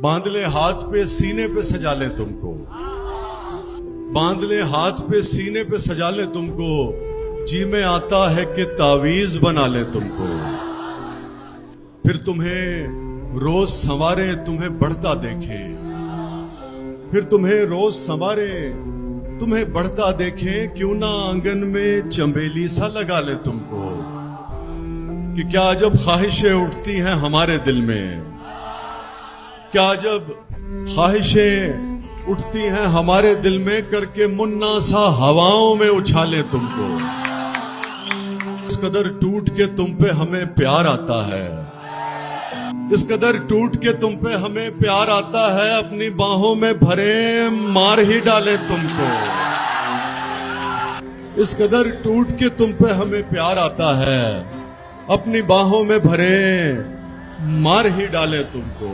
बांध ले हाथ पे सीने पे सजा ले तुमको, बांध ले हाथ पे सीने पे सजा ले तुमको, जी में आता है कि तावीज बना ले तुमको। फिर तुम्हें रोज संवारे तुम्हें बढ़ता देखे, फिर तुम्हें रोज संवारे तुम्हें बढ़ता देखे, क्यों ना आंगन में चंबेली सा लगा ले तुमको। कि क्या जब ख्वाहिशें उठती हैं हमारे दिल में, क्या जब ख्वाहिशें उठती हैं हमारे दिल में, करके मुन्ना सा हवाओं में उछाले तुमको। इस कदर टूट के तुम पे हमें प्यार आता है, इस कदर टूट के तुम पे हमें प्यार आता है, अपनी बाहों में भरे मार ही डाले तुमको। इस कदर टूट के तुम पे हमें प्यार आता है, अपनी बाहों में भरे मार ही डाले तुमको।